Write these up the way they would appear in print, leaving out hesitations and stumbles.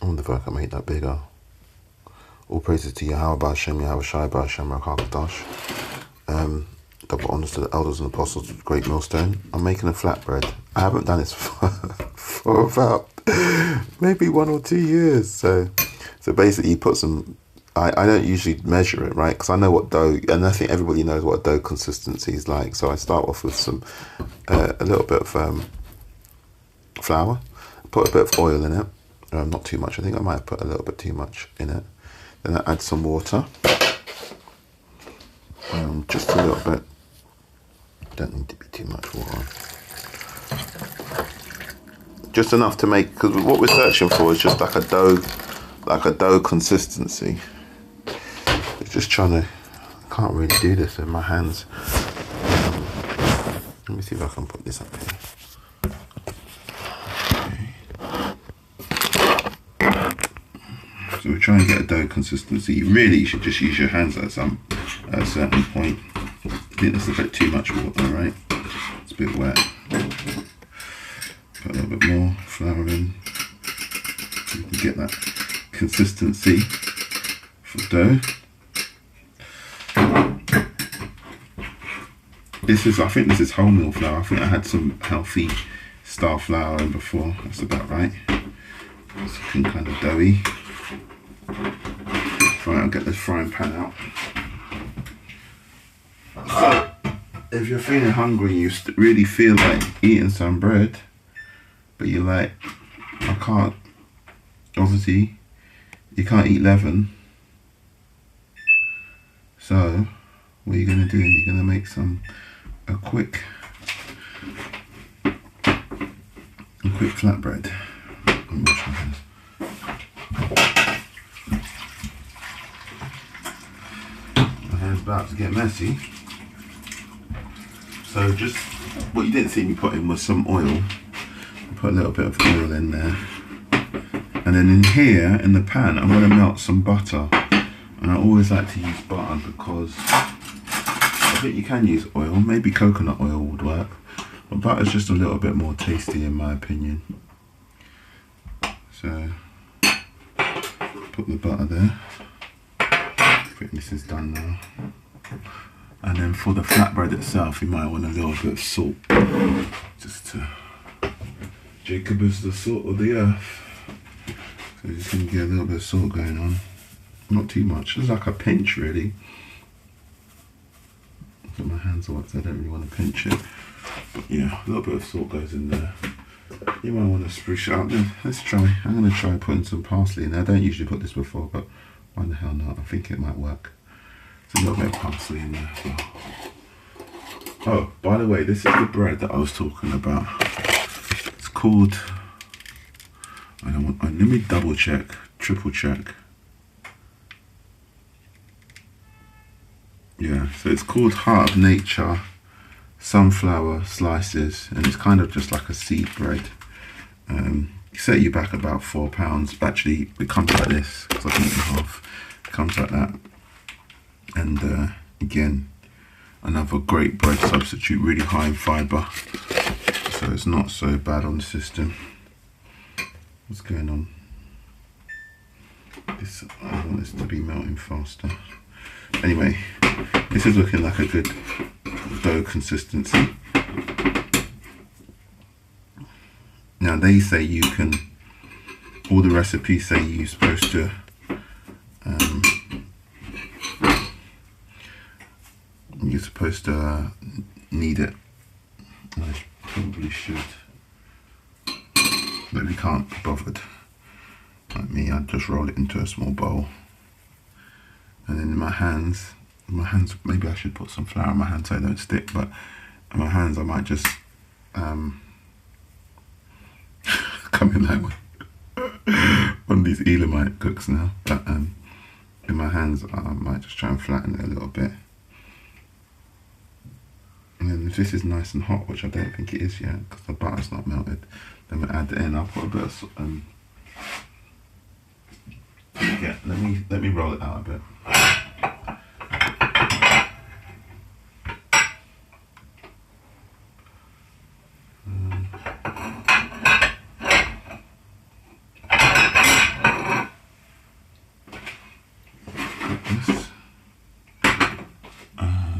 I wonder if I can make that bigger. All praises to Yahweh B'Hashem, Yahweh Shai B'Hashem, Rakakadash. Double honors to the elders and apostles of the Great Millstone. I'm making a flatbread. I haven't done this for about maybe 1 or 2 years. So basically you put some, I don't usually measure it, right? Because I know what dough, and I think everybody knows what dough consistency is like. So I start off with some, a little bit of flour, put a bit of oil in it. Not too much. I think I might have put a little bit too much in it. Then I add some water. Just a little bit. Don't need to be too much water. Just enough to make, because what we're searching for is just like a dough consistency. It's just trying to, I can't really do this with my hands. Let me see if I can put this up here. So we're trying to get a dough consistency. Really, you should just use your hands at a certain point. I think that's a bit too much water, right? It's a bit wet. Put a little bit more flour in. So you can get that consistency for dough. I think this is wholemeal flour. I think I had some healthy star flour in before. That's about right. It's looking kind of doughy. Right, I'll get this frying pan out. So, if you're feeling hungry, you really feel like eating some bread, but you're like, I can't, obviously, you can't eat leaven. So, what are you going to do? You're going to make a quick flatbread. It's about to get messy. So just what you didn't see me put in was some oil. Put a little bit of oil in there, and then in here in the pan I'm going to melt some butter. And I always like to use butter because I think you can use oil. Maybe coconut oil would work, but butter's just a little bit more tasty in my opinion. So put the butter there. I think this is done now. And then for the flatbread itself, you might want a little bit of salt. Just to, Jacob is the salt of the earth. So you can get a little bit of salt going on. Not too much, just like a pinch really. So my hands are wet, so I don't really want to pinch it. But yeah, a little bit of salt goes in there. You might want to spruce it up. Let's try. I'm going to try putting some parsley in there. I don't usually put this before, but why the hell not? I think it might work. A little bit of parsley in there as well. Oh, by the way, this is the bread that I was talking about. It's called, let me double check, triple check. Yeah, so it's called Heart of Nature Sunflower Slices, and it's kind of just like a seed bread. Set you back about £4. Actually, it comes like this, because I've eaten half. It comes like that. And again, another great bread substitute, really high in fibre, so it's not so bad on the system. What's going on? I want this to be melting faster. Anyway, this is looking like a good dough consistency. Now they say you can, all the recipes say you're supposed to knead it. I probably should, but we can't be bothered. Like me, I'd just roll it into a small bowl. And then in my hands, maybe I should put some flour in my hands so they don't stick, but in my hands I might just come in like one of these Elamite cooks now. But in my hands I might just try and flatten it a little bit. And then if this is nice and hot, which I don't think it is yet because the butter's not melted, then we'll add it in. I'll put a bit of yeah, let me roll it out a bit.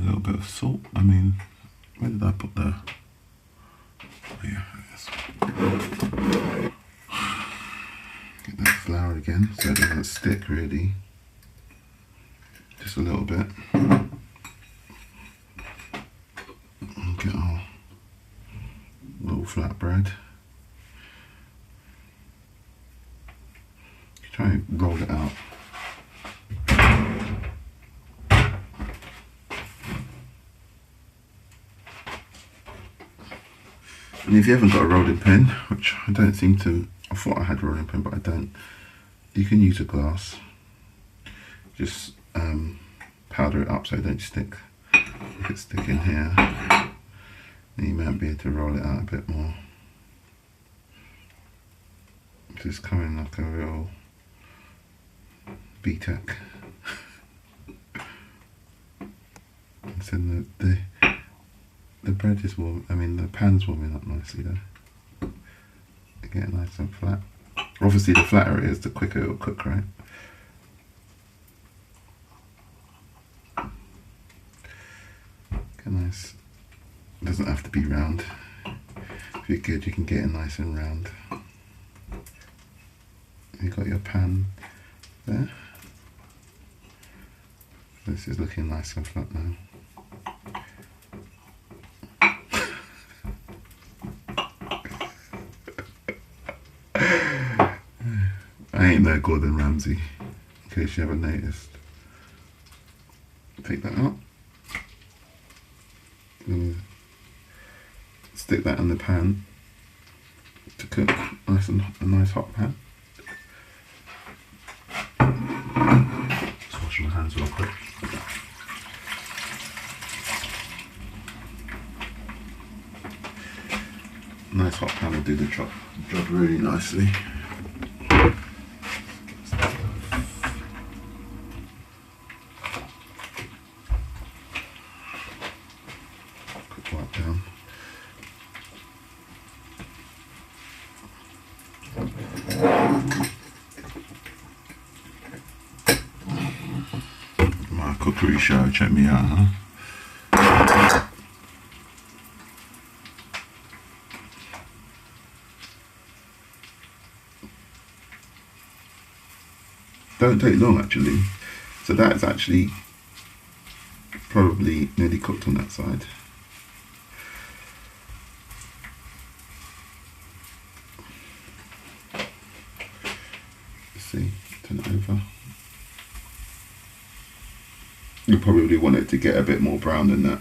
little bit of salt. I mean, where did I put the? Oh yeah, get that flour again so it doesn't stick really. Just a little bit. And get our little flatbread. Try and roll it out. And if you haven't got a rolling pin, which I don't seem to, I thought I had a rolling pin but I don't, you can use a glass. Just powder it up so it don't stick. If it's sticking here, then you might be able to roll it out a bit more. It's coming like a real BTEC. So the bread is warm, I mean the pan's warming up nicely though. Get it nice and flat. Obviously the flatter it is, the quicker it'll cook, right? Get nice. It doesn't have to be round. If you're good, you can get it nice and round. You've got your pan there. This is looking nice and flat now. I ain't no Gordon Ramsay, in case you haven't noticed. Take that out. Stick that in the pan to cook. Nice and a nice hot pan. Just wash my hands real quick. Nice hot pan will do the job really nicely. Quick wipe down. My cookery show, check me out, huh? Don't take long actually. So that's actually probably nearly cooked on that side. Let's see, turn it over. You probably want it to get a bit more brown than that.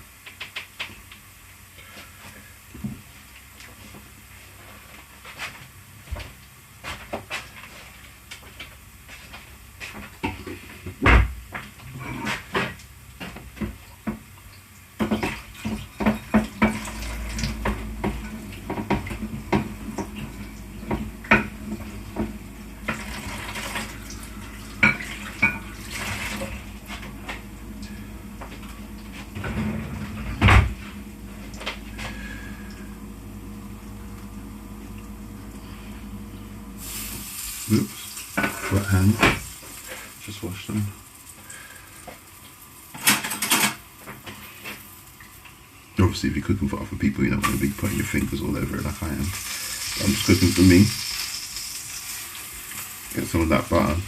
Oops, wet hands, just wash them. Obviously if you're cooking for other people you don't want to be putting your fingers all over it like I am. But I'm just cooking for me. Get some of that butter,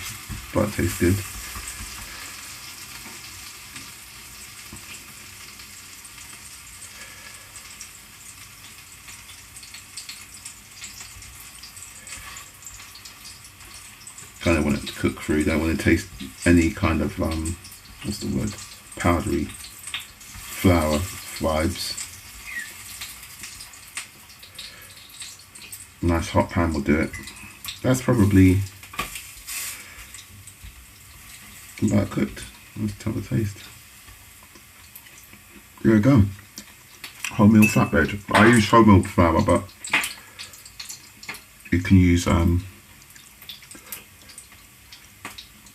butter tastes good. Kind of want it to cook through, don't want to taste any kind of, what's the word, powdery flour vibes. Nice hot pan will do it. That's probably about cooked. Let's tell the taste. Here we go. Wholemeal flatbread. I use wholemeal flour, but you can use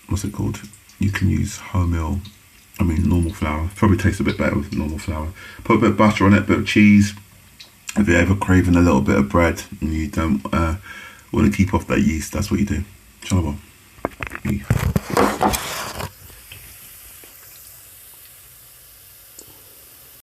what's it called? You can use wholemeal, I mean normal flour. Probably tastes a bit better with normal flour. Put a bit of butter on it, a bit of cheese. If you're ever craving a little bit of bread and you don't want to keep off that yeast, that's what you do. Shalom.